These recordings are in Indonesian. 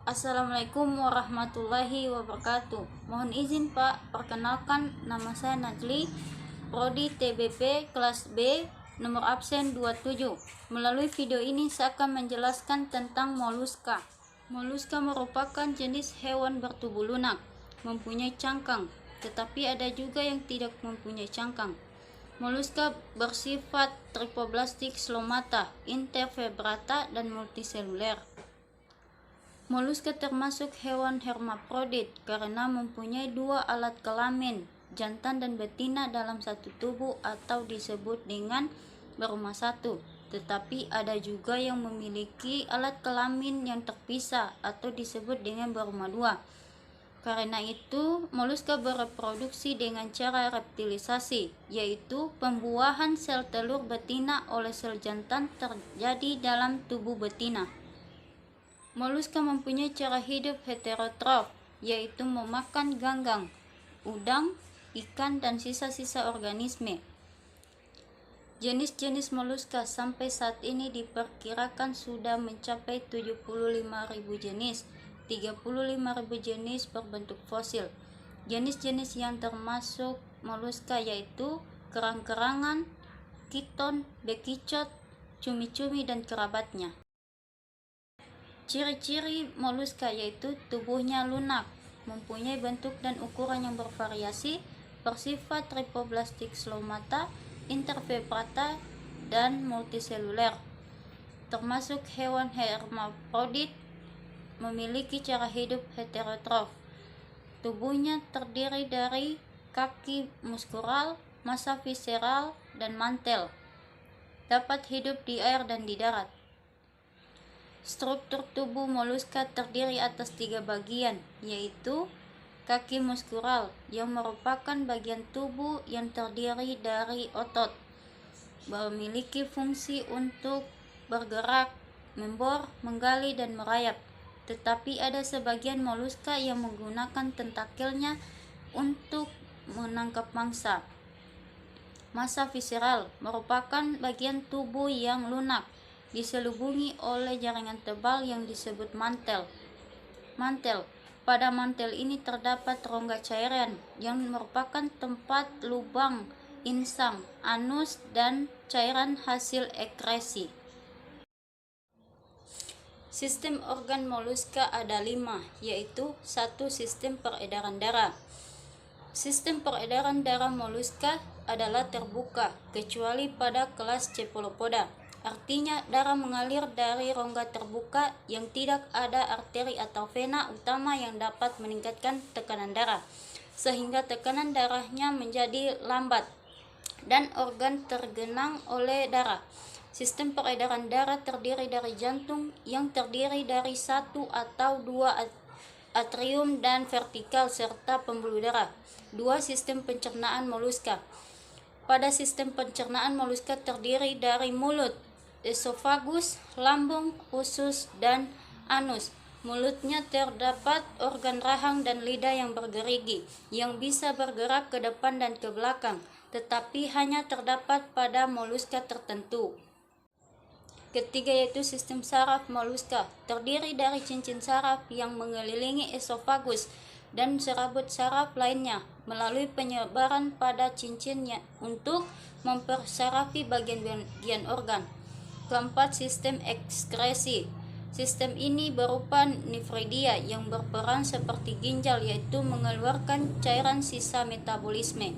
Assalamualaikum warahmatullahi wabarakatuh. Mohon izin Pak, perkenalkan nama saya Najli, Prodi TBP kelas B, nomor absen 27. Melalui video ini saya akan menjelaskan tentang moluska. Moluska merupakan jenis hewan bertubuh lunak, mempunyai cangkang, tetapi ada juga yang tidak mempunyai cangkang. Moluska bersifat tripoblastik, slomata, intervertebrata, dan multiseluler. Moluska termasuk hewan hermafrodit karena mempunyai dua alat kelamin, jantan dan betina dalam satu tubuh atau disebut dengan berumah satu. Tetapi ada juga yang memiliki alat kelamin yang terpisah atau disebut dengan berumah dua. Karena itu, moluska bereproduksi dengan cara reptilisasi, yaitu pembuahan sel telur betina oleh sel jantan terjadi dalam tubuh betina. Moluska mempunyai cara hidup heterotrof, yaitu memakan ganggang, udang, ikan, dan sisa-sisa organisme. Jenis-jenis moluska sampai saat ini diperkirakan sudah mencapai 75.000 jenis, 35.000 jenis berbentuk fosil. Jenis-jenis yang termasuk moluska yaitu kerang-kerangan, kiton, bekicot, cumi-cumi, dan kerabatnya. Ciri-ciri moluska yaitu tubuhnya lunak, mempunyai bentuk dan ukuran yang bervariasi, bersifat tripoblastik, slomata, intervertebrata, dan multiseluler. Termasuk hewan hermafrodit, memiliki cara hidup heterotrof. Tubuhnya terdiri dari kaki muskural, massa visceral, dan mantel. Dapat hidup di air dan di darat. Struktur tubuh moluska terdiri atas 3 bagian, yaitu kaki muskural yang merupakan bagian tubuh yang terdiri dari otot, memiliki fungsi untuk bergerak, membor, menggali, dan merayap. Tetapi ada sebagian moluska yang menggunakan tentakelnya untuk menangkap mangsa. Massa visceral merupakan bagian tubuh yang lunak, diselubungi oleh jaringan tebal yang disebut mantel. Pada mantel ini terdapat rongga cairan yang merupakan tempat lubang insang, anus, dan cairan hasil ekresi. Sistem organ moluska ada 5, yaitu 1. Sistem peredaran darah. Sistem peredaran darah moluska adalah terbuka, kecuali pada kelas Cephalopoda. Artinya darah mengalir dari rongga terbuka yang tidak ada arteri atau vena utama yang dapat meningkatkan tekanan darah, sehingga tekanan darahnya menjadi lambat dan organ tergenang oleh darah. Sistem peredaran darah terdiri dari jantung yang terdiri dari 1 atau 2 atrium dan vertikal serta pembuluh darah. 2. Sistem pencernaan moluska. Pada sistem pencernaan moluska terdiri dari mulut, esofagus, lambung, usus, dan anus. Mulutnya terdapat organ rahang dan lidah yang bergerigi, yang bisa bergerak ke depan dan ke belakang, tetapi hanya terdapat pada moluska tertentu. Ketiga yaitu sistem saraf moluska, terdiri dari cincin saraf yang mengelilingi esofagus dan serabut saraf lainnya melalui penyebaran pada cincinnya untuk mempersarafi bagian-bagian organ. Keempat, sistem ekskresi. Sistem ini berupa nefridia yang berperan seperti ginjal, yaitu mengeluarkan cairan sisa metabolisme.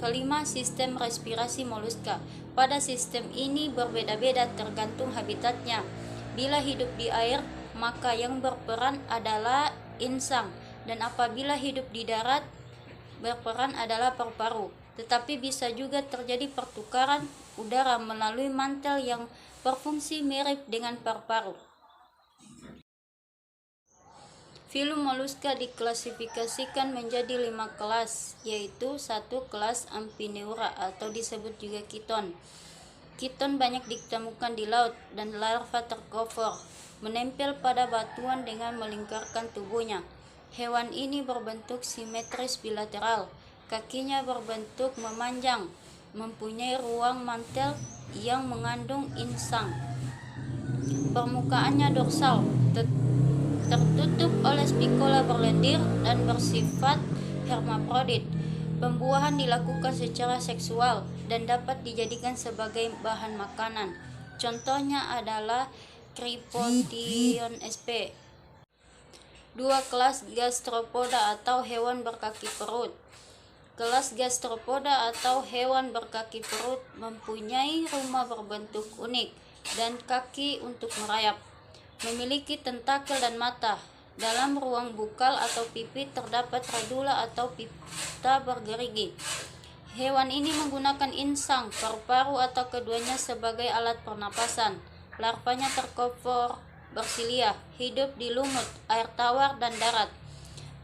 Kelima, sistem respirasi moluska. Pada sistem ini berbeda-beda tergantung habitatnya. Bila hidup di air, maka yang berperan adalah insang, dan apabila hidup di darat, berperan adalah paru-paru. Tetapi bisa juga terjadi pertukaran udara melalui mantel yang berfungsi mirip dengan paru-paru. Filum moluska diklasifikasikan menjadi 5 kelas, yaitu 1. Kelas Amphineura atau disebut juga kiton. Kiton banyak ditemukan di laut dan larva tercover, menempel pada batuan dengan melingkarkan tubuhnya. Hewan ini berbentuk simetris bilateral, kakinya berbentuk memanjang, mempunyai ruang mantel yang mengandung insang. Permukaannya dorsal, tertutup oleh spikula berlendir dan bersifat hermafrodit. Pembuahan dilakukan secara seksual dan dapat dijadikan sebagai bahan makanan. Contohnya adalah Cryptotion sp. 2. Kelas Gastropoda atau hewan berkaki perut. Kelas Gastropoda atau hewan berkaki perut mempunyai rumah berbentuk unik dan kaki untuk merayap. Memiliki tentakel dan mata. Dalam ruang bukal atau pipi terdapat radula atau pita bergerigi. Hewan ini menggunakan insang, paru-paru atau keduanya sebagai alat pernapasan. Larvanya tercover bersilia, hidup di lumut, air tawar, dan darat.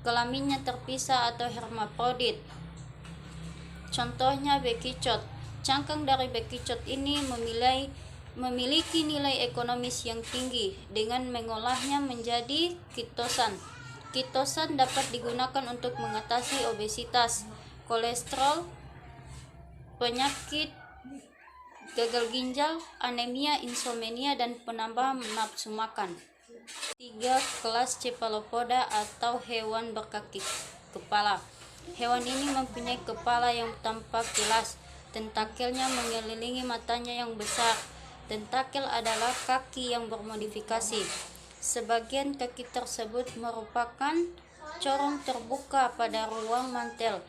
Kelaminnya terpisah atau hermafrodit. Contohnya bekicot. Cangkang dari bekicot ini memiliki nilai ekonomis yang tinggi dengan mengolahnya menjadi kitosan. Kitosan dapat digunakan untuk mengatasi obesitas, kolesterol, penyakit gagal ginjal, anemia, insomnia, dan penambah nafsu makan. 3. Kelas Cephalopoda atau hewan berkaki kepala. Hewan ini mempunyai kepala yang tampak jelas. Tentakelnya mengelilingi matanya yang besar. Tentakel adalah kaki yang bermodifikasi. Sebagian kaki tersebut merupakan corong terbuka pada ruang mantel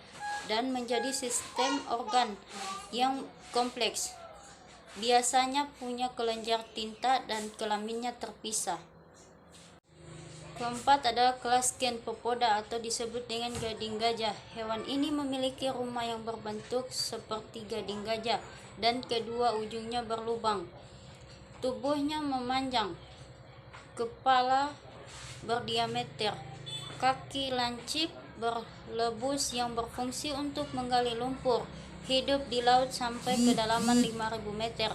dan menjadi sistem organ yang kompleks. Biasanya punya kelenjar tinta dan kelaminnya terpisah. Keempat adalah kelas Chenophopoda atau disebut dengan gading gajah. Hewan ini memiliki rumah yang berbentuk seperti gading gajah dan kedua ujungnya berlubang. Tubuhnya memanjang, kepala berdiameter, kaki lancip berlebus yang berfungsi untuk menggali lumpur. Hidup di laut sampai kedalaman 5.000 meter.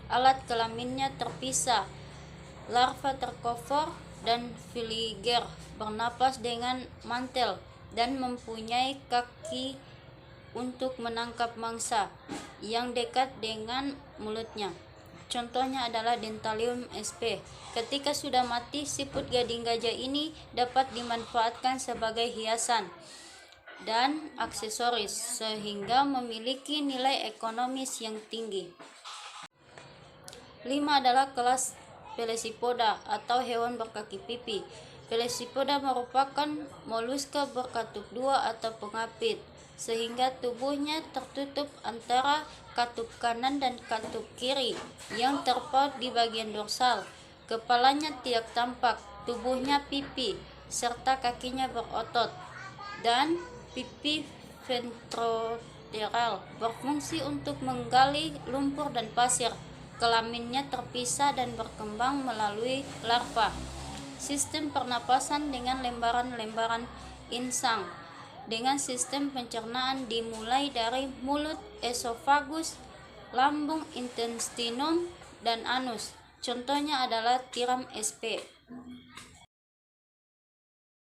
Alat kelaminnya terpisah. Larva tercover dan viliger bernapas dengan mantel dan mempunyai kaki untuk menangkap mangsa yang dekat dengan mulutnya. Contohnya adalah Dentalium sp. Ketika sudah mati, siput gading gajah ini dapat dimanfaatkan sebagai hiasan dan aksesoris sehingga memiliki nilai ekonomis yang tinggi. 5 adalah kelas Pelecypoda atau hewan berkaki pipi. Pelecypoda merupakan moluska berkatup dua atau pengapit, sehingga tubuhnya tertutup antara katup kanan dan katup kiri yang terpaut di bagian dorsal. Kepalanya tidak tampak, tubuhnya pipi, serta kakinya berotot, dan pipi ventroteral berfungsi untuk menggali lumpur dan pasir. Kelaminnya terpisah dan berkembang melalui larva. Sistem pernapasan dengan lembaran-lembaran insang. Dengan sistem pencernaan dimulai dari mulut, esofagus, lambung, intestinum, dan anus. Contohnya adalah tiram sp.